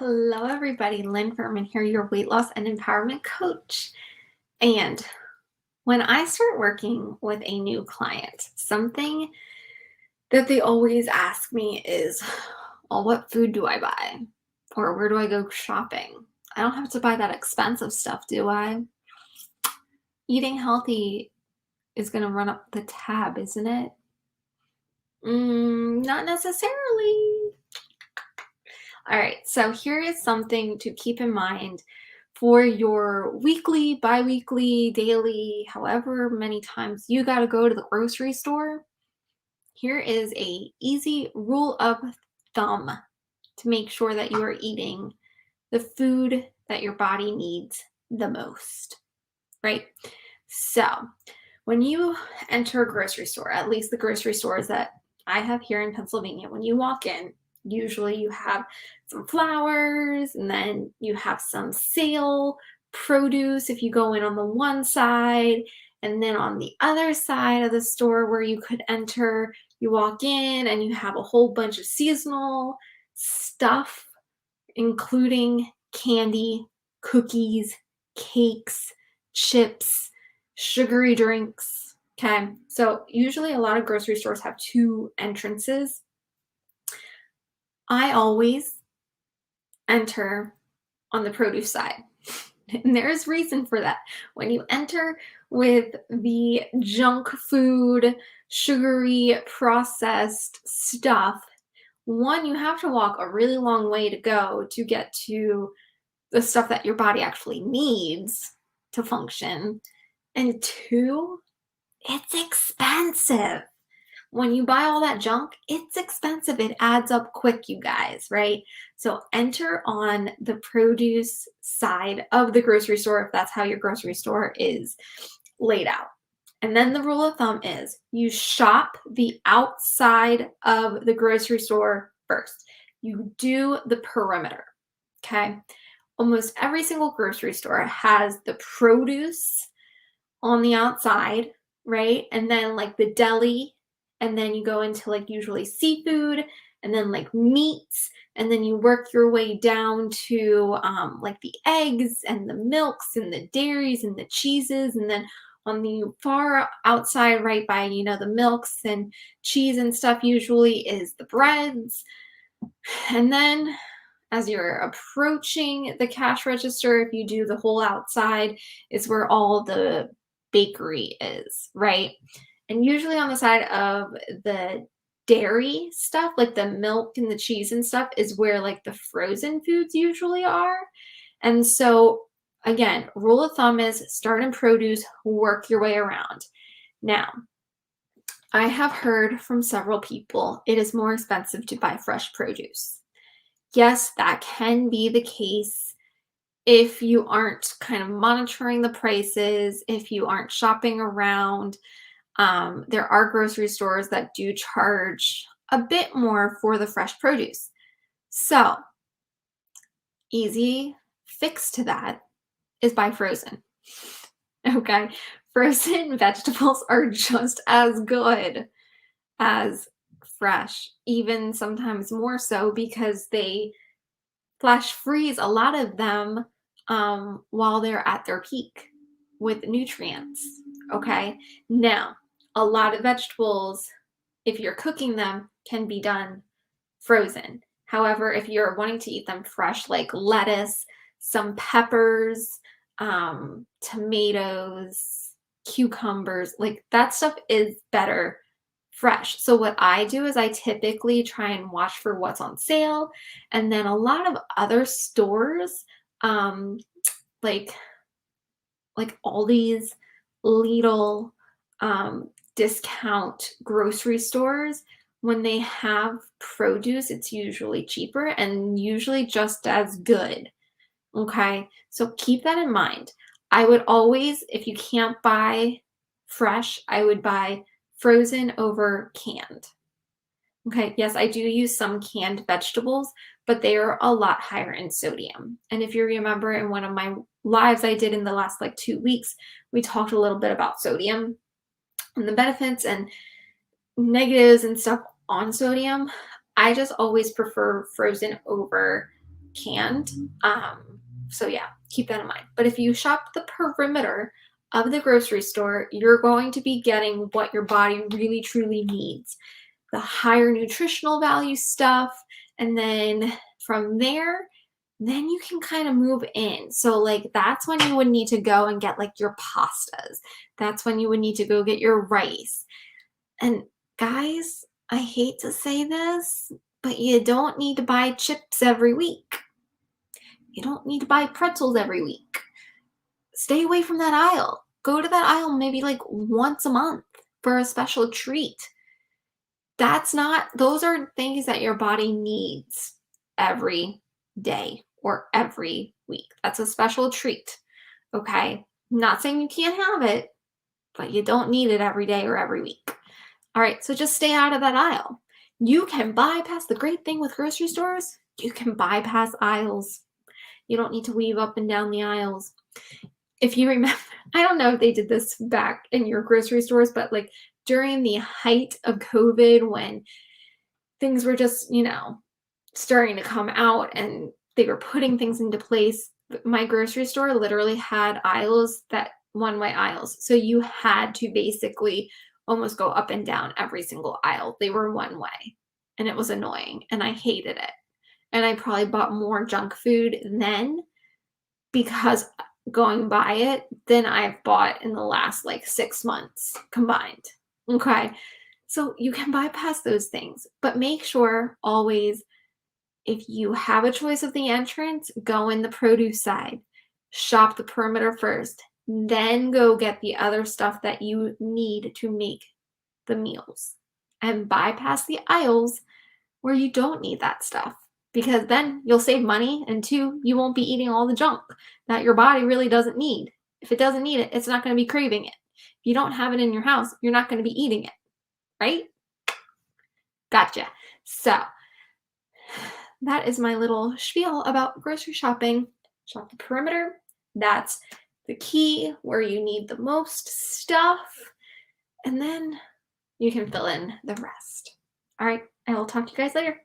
Hello, everybody. Lynn Furman here, your weight loss and empowerment coach. And when I start working with a new client, something that they always ask me is, well, what food do I buy? Or where do I go shopping? I don't have to buy that expensive stuff, do I? Eating healthy is going to run up the tab, isn't it? Not necessarily. All right, so here is something to keep in mind for your weekly, bi-weekly, daily, however many times you got to go to the grocery store. Here is a easy rule of thumb to make sure that you are eating the food that your body needs the most, right? So, when you enter a grocery store, at least the grocery stores that I have here in Pennsylvania, when you walk in, usually you have some flowers and then you have some sale produce if you go in on the one side. And then on the other side of the store where you could enter, you walk in and you have a whole bunch of seasonal stuff, including candy, cookies, cakes, chips, sugary drinks. Okay, so usually a lot of grocery stores have two entrances. I always enter on the produce side. And there's reason for that. When you enter with the junk food, sugary, processed stuff, one, you have to walk a really long way to go to get to the stuff that your body actually needs to function. And two, it's expensive. When you buy all that junk, it's expensive. It adds up quick, you guys, right? So enter on the produce side of the grocery store if that's how your grocery store is laid out. And then the rule of thumb is you shop the outside of the grocery store first. You do the perimeter, okay? Almost every single grocery store has the produce on the outside, right? And then like the deli, and then you go into like usually seafood and then like meats, and then you work your way down to like the eggs and the milks and the dairies and the cheeses, and then on the far outside right by the milks and cheese and stuff usually is the breads. And then as you're approaching the cash register, if you do the whole outside, is where all the bakery is, right? And usually on the side of the dairy stuff, like the milk and the cheese and stuff, is where like the frozen foods usually are. And so, again, rule of thumb is start in produce, work your way around. Now, I have heard from several people it is more expensive to buy fresh produce. Yes, that can be the case if you aren't kind of monitoring the prices, if you aren't shopping around. There are grocery stores that do charge a bit more for the fresh produce. So, easy fix to that is buy frozen. Okay, frozen vegetables are just as good as fresh, even sometimes more so because they flash freeze a lot of them while they're at their peak with nutrients. Okay, now a lot of vegetables, if you're cooking them, can be done frozen. However, if you're wanting to eat them fresh, like lettuce, some peppers, tomatoes, cucumbers, like that stuff is better fresh. So what I do is I typically try and watch for what's on sale. And then a lot of other stores, like Aldi's, Lidl, discount grocery stores, when they have produce, it's usually cheaper and usually just as good. Okay, so keep that in mind. I would always, if you can't buy fresh, I would buy frozen over canned. Okay, yes, I do use some canned vegetables, but they are a lot higher in sodium. And if you remember in one of my lives I did in the last like 2 weeks, we talked a little bit about sodium and the benefits and negatives and stuff on sodium. I just always prefer frozen over canned. So yeah, keep that in mind. But if you shop the perimeter of the grocery store, you're going to be getting what your body really truly needs. The higher nutritional value stuff, and then from there, then you can kind of move in. So like that's when you would need to go and get like your pastas. That's when you would need to go get your rice. And guys, I hate to say this, but you don't need to buy chips every week. You don't need to buy pretzels every week. Stay away from that aisle. Go to that aisle maybe like once a month for a special treat. Those are things that your body needs every day or every week. That's a special treat. Okay. Not saying you can't have it, but you don't need it every day or every week. All right. So just stay out of that aisle. You can bypass the great thing with grocery stores. You can bypass aisles. You don't need to weave up and down the aisles. If you remember, I don't know if they did this back in your grocery stores, but like during the height of COVID when things were just, starting to come out and they were putting things into place, my grocery store literally had aisles that one-way aisles. So you had to basically almost go up and down every single aisle. They were one way and it was annoying and I hated it. And I probably bought more junk food then because going by it than I've bought in the last like 6 months combined. Okay. So you can bypass those things, but make sure always if you have a choice of the entrance, go in the produce side. Shop the perimeter first, then go get the other stuff that you need to make the meals. And bypass the aisles where you don't need that stuff because then you'll save money and two, you won't be eating all the junk that your body really doesn't need. If it doesn't need it, it's not going to be craving it. If you don't have it in your house, you're not going to be eating it, right? Gotcha. So that is my little spiel about grocery shopping. Shop the perimeter. That's the key where you need the most stuff. And then you can fill in the rest. All right. I will talk to you guys later.